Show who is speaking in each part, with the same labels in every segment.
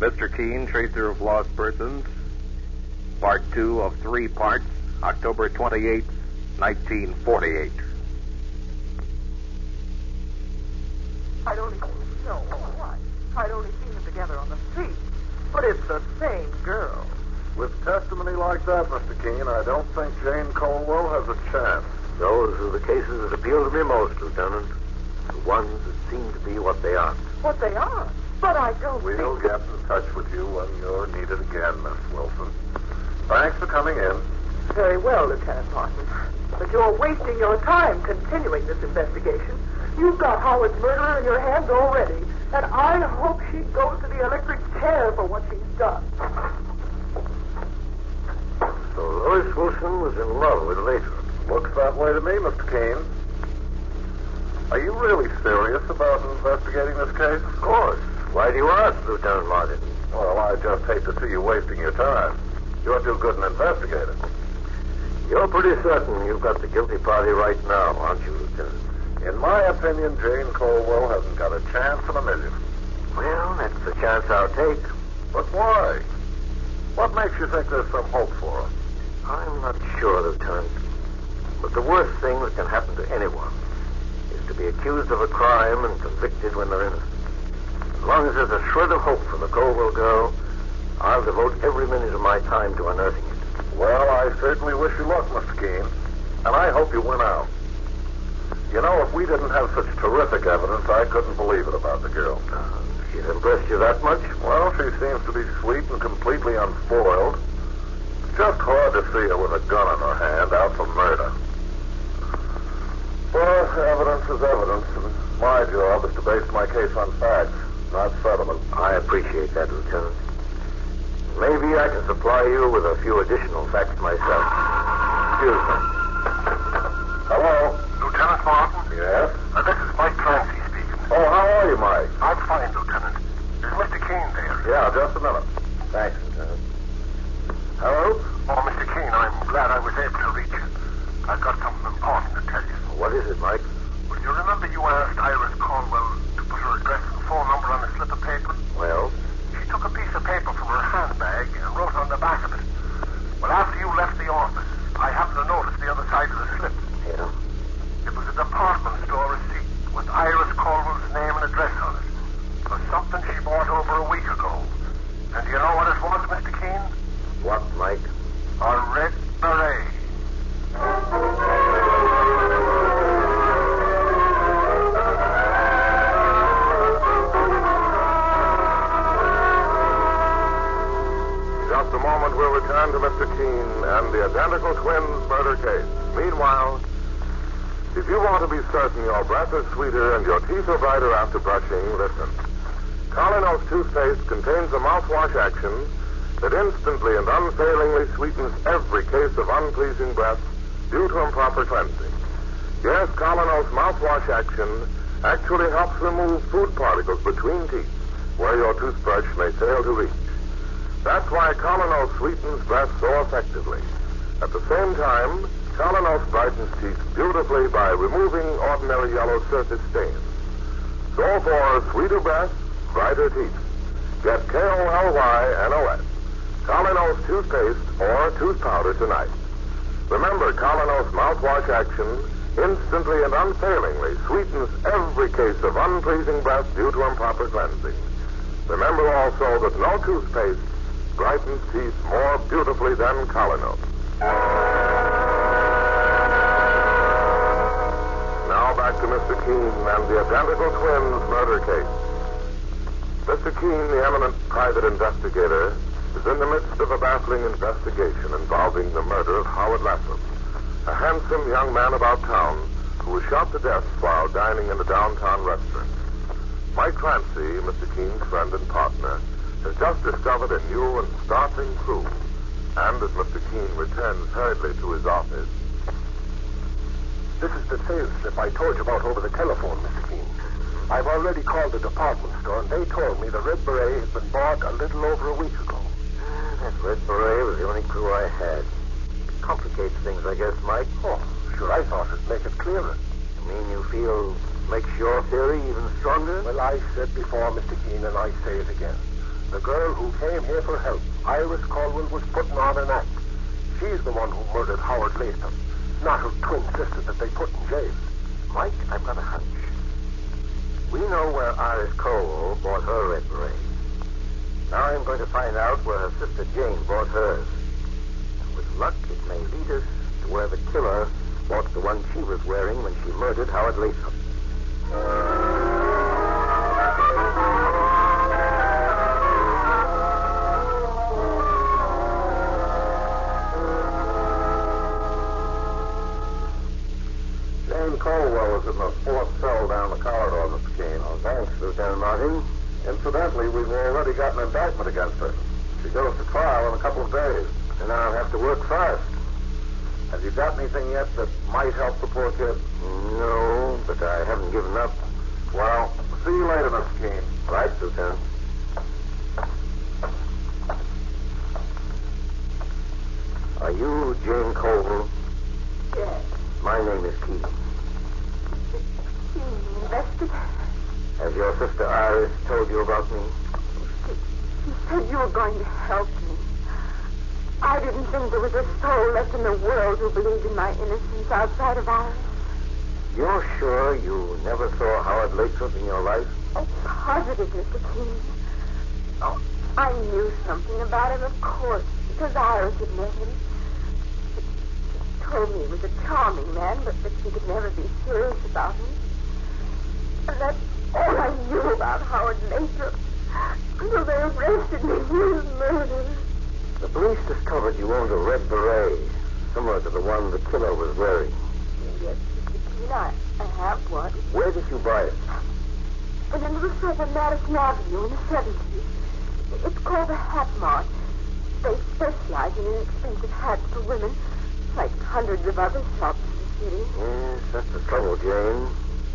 Speaker 1: Mr. Keene, Tracer of Lost Persons. Part 2 of 3 parts, October 28, 1948.
Speaker 2: I'd only seen them together on the street. But it's the same girl.
Speaker 3: With testimony like that, Mr. Keene, I don't think Jane Colwell has a chance.
Speaker 4: Those are the cases that appeal to me most, Lieutenant. The ones that seem to be what they aren't.
Speaker 2: What they are? But I don't
Speaker 3: We'll get in touch with you when you're needed again, Miss Wilson. Thanks for coming in.
Speaker 2: Very well, Lieutenant Parson. But you're wasting your time continuing this investigation. You've got Howard's murderer in your hands already, and I hope she goes to the electric chair for what she's done.
Speaker 4: So Lois Wilson was in love with Latham.
Speaker 3: Looks that way to me, Mr. Keene. Are you really serious about investigating this case?
Speaker 4: Of course. Why do you ask, Lieutenant Martin?
Speaker 3: Well, I just hate to see you wasting your time. You're too good an investigator.
Speaker 4: You're pretty certain you've got the guilty party right now, aren't you, Lieutenant?
Speaker 3: In my opinion, Jane Colwell hasn't got a chance in a million.
Speaker 4: Well, that's the chance I'll take.
Speaker 3: But why? What makes you think there's some hope for her?
Speaker 4: I'm not sure, Lieutenant. But the worst thing that can happen to anyone is to be accused of a crime and convicted when they're innocent. As long as there's a shred of hope for the Colwell girl, I'll devote every minute of my time to unearthing it.
Speaker 3: Well, I certainly wish you luck, Mr. Keene. And I hope you win out. You know, if we didn't have such terrific evidence, I couldn't believe it about the girl.
Speaker 4: She's impressed you that much?
Speaker 3: Well, she seems to be sweet and completely unspoiled. It's just hard to see her with a gun in her hand out for murder. Well, evidence is evidence, and my job is to base my case on facts, not sentiment.
Speaker 4: I appreciate that, Lieutenant. Maybe I can supply you with a few additional facts myself. Excuse me.
Speaker 3: Hello?
Speaker 5: Lieutenant Martin?
Speaker 3: Yes?
Speaker 5: This is Mike Clancy speaking.
Speaker 3: Oh, how are you, Mike?
Speaker 5: I'm fine, Lieutenant. Is Mr. Keene there?
Speaker 3: Yeah, just a minute. Thanks, Lieutenant. Hello?
Speaker 5: Oh, Mr. Keene, I'm glad I was able to reach you. I've got something important to tell you.
Speaker 4: What is it, Mike?
Speaker 5: Well, you remember you asked Iris Colwell to put her address and phone number on a slip of paper?
Speaker 4: Well?
Speaker 5: She took a piece of paper from her handbag and wrote on the back of it. Well, after you left the office, I happened to notice the other side of the slip.
Speaker 4: Yeah?
Speaker 5: It was a department store receipt with Iris Colwell's name and address on it for something she bought over a week ago. And do you know what it was, Mr. Keene?
Speaker 4: What, Mike?
Speaker 5: A red beret.
Speaker 3: Just a moment, we'll return to Mr. Keene and the identical twins murder case. Meanwhile, if you want to be certain your breath is sweeter and your teeth are brighter after brushing, listen. Colinos toothpaste contains a mouthwash action that instantly and unfailingly sweetens every case of unpleasing breath due to improper cleansing. Yes, Colinos mouthwash action actually helps remove food particles between teeth where your toothbrush may fail to reach. That's why Colinos sweetens breath so effectively. At the same time, Colinos brightens teeth beautifully by removing ordinary yellow surface stains. So for sweeter breath, brighter teeth, get Kollynos, Colinos toothpaste or tooth powder tonight. Remember, Colinos mouthwash action instantly and unfailingly sweetens every case of unpleasing breath due to improper cleansing. Remember also that no toothpaste brightens teeth more beautifully than Colinos. Now back to Mr. Keene and the identical twins murder case. Mr. Keene, the eminent private investigator, is in the midst of a baffling investigation involving the murder of Howard Latham, a handsome young man about town who was shot to death while dining in a downtown restaurant. Mike Clancy, Mr. Keene's friend and partner, has just discovered a new and startling clue. And as Mr. Keene returns hurriedly to his office...
Speaker 5: This is the sales slip I told you about over the telephone, Mr. Keene. I've already called the department store, and they told me the red beret had been bought a little over a week ago.
Speaker 4: That red beret was the only clue I had. It complicates things, I guess, Mike.
Speaker 5: Oh, sure, I thought it'd make it clearer.
Speaker 4: You mean you feel makes your theory even stronger?
Speaker 5: Well, I said before, Mr. Keene, and I say it again.
Speaker 3: The girl who came here for help, Iris Caldwell, was putting on an act. She's the one who murdered Howard Latham, not her twin sister that they put in jail.
Speaker 4: Mike, I've got a hunch. We know where Iris Cole bought her red beret. Now I'm going to find out where her sister Jane bought hers. And with luck, it may lead us to where the killer bought the one she was wearing when she murdered Howard Latham.
Speaker 3: Colwell is in the fourth cell down the corridor, Mr. Keene.
Speaker 4: Oh, thanks, Lieutenant Martin.
Speaker 3: Incidentally, we've already got an indictment against her. She goes to trial in a couple of days.
Speaker 4: And I'll have to work fast.
Speaker 3: Have you got anything yet that might help the poor kid?
Speaker 4: No, but I haven't given up.
Speaker 3: Well, see you later, Mr. Keene.
Speaker 4: Right, Lieutenant. Are you Jane Colwell?
Speaker 2: Yes.
Speaker 4: My name is Keene.
Speaker 2: Investigator.
Speaker 4: Has your sister Iris told you about me?
Speaker 2: She said you were going to help me. I didn't think there was a soul left in the world who believed in my innocence outside of Iris.
Speaker 4: You're sure you never saw Howard Latham in your life?
Speaker 2: Oh, positive, Mr. Keene. Oh, I knew something about him, of course, because Iris had met him. She told me he was a charming man, but that she could never be serious about him. And that's all I knew about Howard Latham. Until they arrested me for his murder.
Speaker 4: The police discovered you owned a red beret, similar to the one the killer was wearing.
Speaker 2: Yes, Mr. Keene, I have one.
Speaker 4: Where did you buy it?
Speaker 2: In a little shop on Madison Avenue in the 70s. It's called the Hat Mart. They specialize in inexpensive hats for women, like hundreds of other shops in the city.
Speaker 4: Yes, that's the trouble, Jane.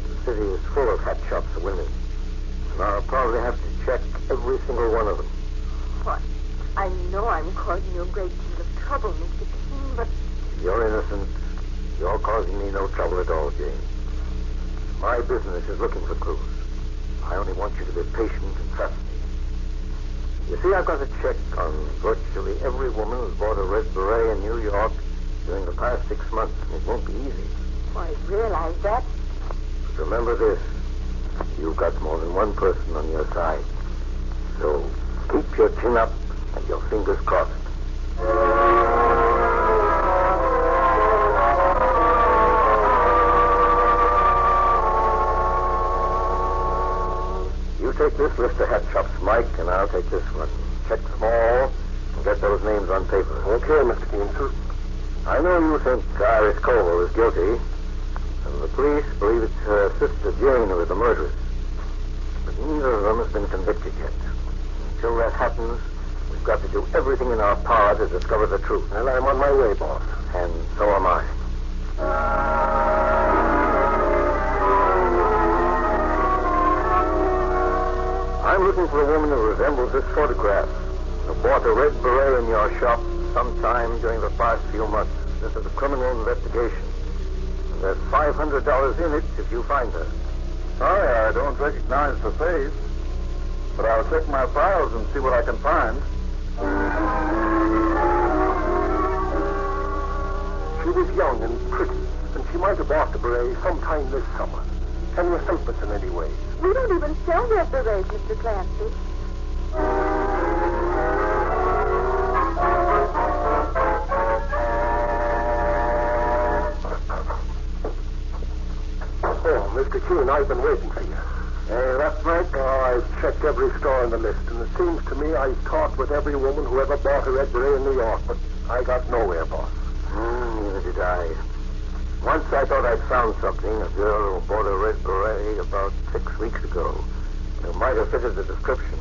Speaker 4: The city is full of hat shops for women. And I'll probably have to check every single one of them.
Speaker 2: What? I know I'm causing you a great deal of trouble, Mr. Keene, but...
Speaker 4: You're innocent. You're causing me no trouble at all, Jane. My business is looking for clues. I only want you to be patient and trust me. You see, I've got a check on virtually every woman who's bought a red beret in New York during the past 6 months, and it won't be easy.
Speaker 2: I realize that.
Speaker 4: But remember this. You've got more than one person on your side. So keep your chin up and your fingers crossed. You take this list of hat shops, Mike, and I'll take this one. Check them all and get those names on paper.
Speaker 3: Okay, Mr. Keene, sir.
Speaker 4: I know you think Iris Cole is guilty, and the police believe it's her sister Jane who is the murderess. But neither of them has been convicted yet. Until that happens, we've got to do everything in our power to discover the truth.
Speaker 3: Well, I'm on my way, boss.
Speaker 4: And so am I. I'm looking for a woman who resembles this photograph, who bought a red beret in your shop sometime during the past few months. This is a criminal investigation. And there's $500 in it if you find her.
Speaker 3: Sorry, I don't recognize the face. But I'll check my files and see what I can find. She was young and pretty, and she might have bought the beret sometime this summer. Can you help us in any way?
Speaker 2: We don't even sell red berets, Mr. Clancy.
Speaker 3: Oh, Mr. Keene, I've been waiting for you. Hey, that's right. Oh, I've checked every store on the list, and it seems to me I've talked with every woman who ever bought a red beret in New York, but I got nowhere, boss.
Speaker 4: Neither did I. Once I thought I'd found something, a girl who bought a red beret about 6 weeks ago, who might have fitted the description.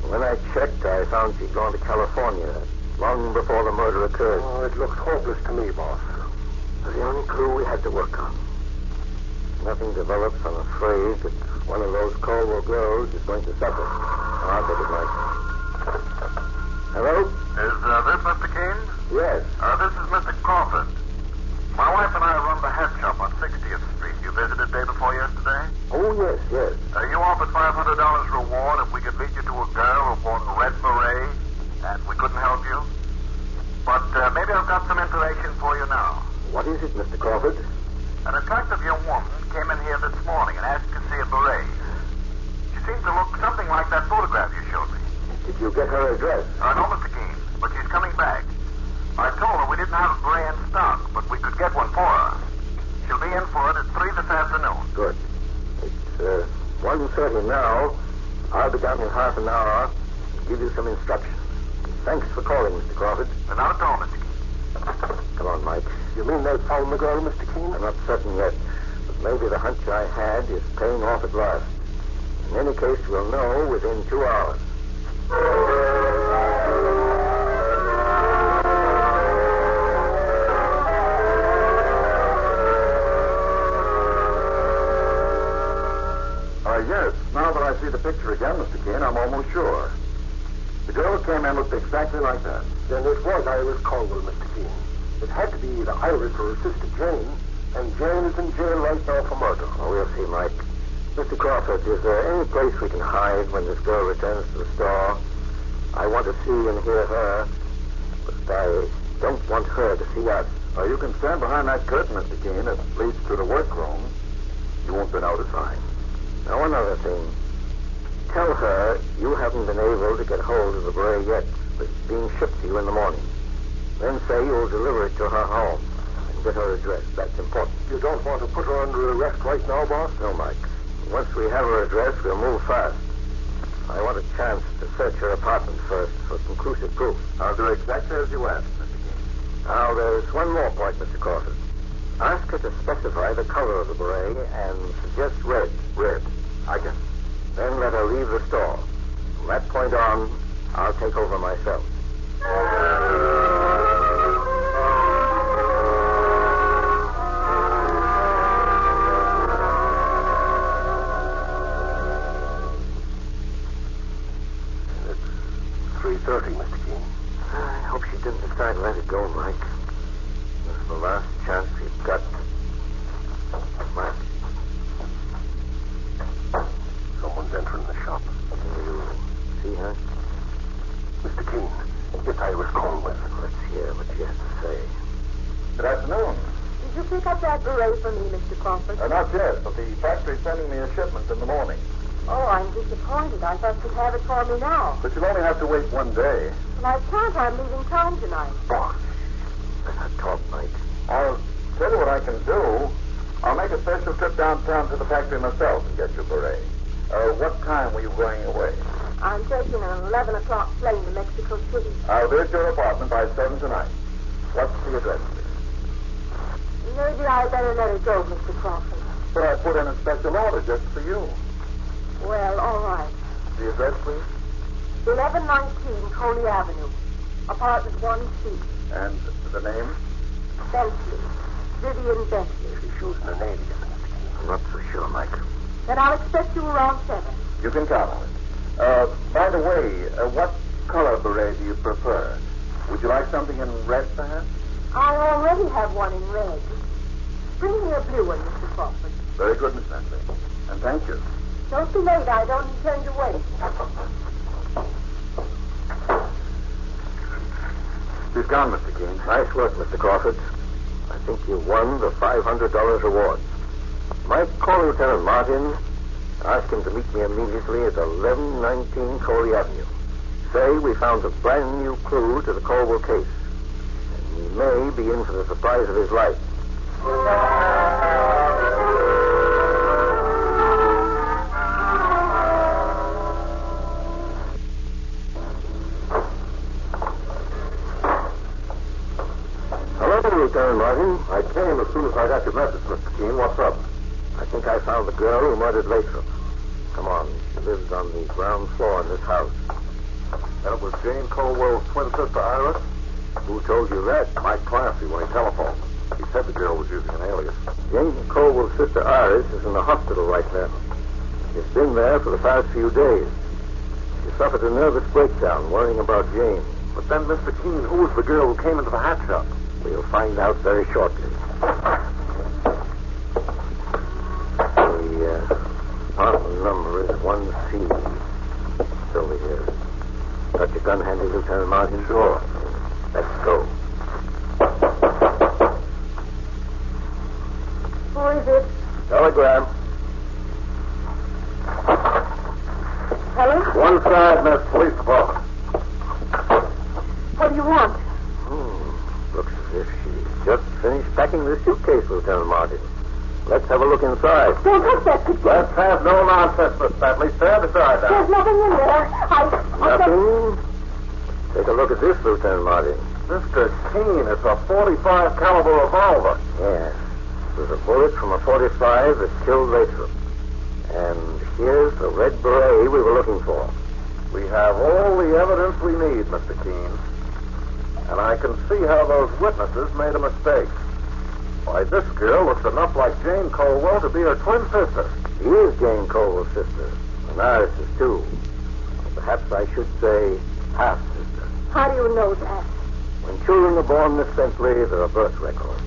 Speaker 4: When I checked, I found she'd gone to California long before the murder occurred.
Speaker 3: Oh, it looks hopeless to me, boss.
Speaker 4: It was the only clue we had to work on. Nothing develops, I'm afraid, that one of those Colwell girls is going to suffer. I'll take it, Mike. Hello?
Speaker 5: Is this Mr. Keene?
Speaker 4: Yes.
Speaker 5: This is Mr. Crawford. My wife and I run the hat shop on 60th Street. You visited day before yesterday?
Speaker 3: Oh,
Speaker 4: Oh, yes.
Speaker 5: You offered $500 reward if we could lead you to a girl who wore a red beret, and we couldn't help you. But maybe I've got some information for you now.
Speaker 4: What is it, Mr. Crawford?
Speaker 5: An attractive young woman came in here this morning and asked to see a beret. She seemed to look something like that photograph you showed me.
Speaker 4: Did you get her address?
Speaker 5: No, Mr. Keene, but she's coming back. I told her we didn't have a beret in stock, but we could get one for her. She'll be in for it at 3 this afternoon.
Speaker 4: Good. It's 1:30 now. I'll be down in half an hour to give you some instructions. Thanks for calling, Mr. Crawford.
Speaker 5: Not at all, Mr. Keene.
Speaker 4: Come on, Mike.
Speaker 3: You mean they found the girl, Mr. Keene?
Speaker 4: I'm not certain yet, but maybe the hunch I had is paying off at last. In any case, we'll know within 2 hours.
Speaker 3: Yes. Now that I see the picture again, Mr. Keene, I'm almost sure. The girl who came in looked exactly like that.
Speaker 6: Then it was Iris Caldwell, Mr. Keene. It had to be either Iris or her sister Jane, and Jane is in jail right now for murder.
Speaker 4: Oh, we'll see, Mike. Mr. Crawford, is there any place we can hide when this girl returns to the store? I want to see and hear her, but I don't want her to see us.
Speaker 3: Oh, you can stand behind that curtain, Mr. Keene. It leads to the workroom. You won't be notified.
Speaker 4: Now, one other thing. Tell her you haven't been able to get hold of the beret yet, but it's being shipped to you in the morning. Then say you'll deliver it to her home and get her address. That's important.
Speaker 6: You don't want to put her under arrest right now, boss?
Speaker 4: No, Mike. Once we have her address, we'll move fast. I want a chance to search her apartment first for conclusive proof.
Speaker 3: I'll do exactly as you asked, Mr. Keene.
Speaker 4: Now, there's one more point, Mr. Crawford. Ask her to specify the color of the beret and suggest red.
Speaker 3: Red. I can.
Speaker 4: Then let her leave the store. From that point on, I'll take over myself.
Speaker 6: It's 3:30, Mr. Keene.
Speaker 4: I hope she didn't decide to let it go, Mike. This is the last chance we've got. Mike.
Speaker 6: Someone's entering the shop.
Speaker 4: Can you see her?
Speaker 6: Mr. Keene, it's Iris Caldwell.
Speaker 4: Let's hear what she has to say.
Speaker 3: Good afternoon.
Speaker 2: Did you pick up that beret for me, Mr. Crawford?
Speaker 3: Not yet, but the factory's sending me a shipment in the morning.
Speaker 2: Oh, I'm disappointed. I thought you'd have it for me now.
Speaker 3: But you'll only have to wait one day.
Speaker 2: Well, I can't. I'm leaving town tonight.
Speaker 4: Boss. Let her talk, Mike.
Speaker 3: I'll tell you what I can do. I'll make a special trip downtown to the factory myself and get your beret. What time were you going away?
Speaker 2: I'm taking an 11 o'clock plane to Mexico City.
Speaker 3: I'll be at your apartment by 7 tonight. What's the address, please?
Speaker 2: Maybe I better let it go, Mr. Crawford.
Speaker 3: But I put in a special order just for you.
Speaker 2: Well, all right.
Speaker 3: The address, please?
Speaker 2: 1119 Coley Avenue, apartment 1C.
Speaker 3: And the name?
Speaker 2: Bentley. Vivian Bentley.
Speaker 6: She's using a name again, Mr. Keene.
Speaker 4: I'm not so sure, Mike.
Speaker 2: Then I'll expect you around 7.
Speaker 3: You can count on it. By the way, what color beret do you prefer? Would you like something in red, perhaps?
Speaker 2: I already have one in red. Bring me a blue one, Mr. Crawford.
Speaker 3: Very good, Miss Bentley. And thank you.
Speaker 2: Don't be late. I don't intend to wait.
Speaker 3: She's gone, Mr. Keene.
Speaker 4: Nice work, Mr. Crawford. I think you won the $500 reward. Mike, call Lieutenant Martin. Ask him to meet me immediately at 1119 Coley Avenue. Say we found a brand new clue to the Caldwell case. And he may be in for the surprise of his life. Hello, Lieutenant Martin.
Speaker 3: I came as soon as I got your message, Mr. Keene. What's up?
Speaker 4: I think I found the girl who murdered Lathrop. Come on. She lives on the ground floor in this house.
Speaker 3: That was Jane Colwell's twin sister, Iris?
Speaker 4: Who told you that?
Speaker 3: Mike Clancy, when he telephoned. He said the girl was using an alias.
Speaker 4: Jane Colwell's sister Iris is in the hospital right now. She's been there for the past few days. She suffered a nervous breakdown worrying about Jane.
Speaker 3: But then, Mr. Keene, who was the girl who came into the hat shop?
Speaker 4: We'll find out very shortly. gun handy, Lieutenant Martin?
Speaker 3: Sure.
Speaker 4: Let's go.
Speaker 7: Who is it?
Speaker 4: Telegram.
Speaker 7: Hello?
Speaker 3: One side, Miss Police Department.
Speaker 7: What do you want?
Speaker 4: Looks as if she just finished packing this suitcase, Lieutenant Martin. Let's have a look inside.
Speaker 7: Don't touch that picture.
Speaker 3: Let's have no nonsense, Miss Bentley. Stand aside now.
Speaker 7: There's nothing in there.
Speaker 4: Nothing? Take a look at this, Lieutenant Martin.
Speaker 3: Mr. Keene, it's a .45 caliber revolver.
Speaker 4: Yes. There's a bullet from a .45 that killed Lathrop. And here's the red beret we were looking for.
Speaker 3: We have all the evidence we need, Mr. Keene. And I can see how those witnesses made a mistake. Why, this girl looks enough like Jane Colwell to be her twin sister.
Speaker 4: She is Jane Colwell's sister. And ours is too. Perhaps I should say half-sister.
Speaker 7: How do you know that?
Speaker 4: When children are born, Miss Bentley, there are birth records.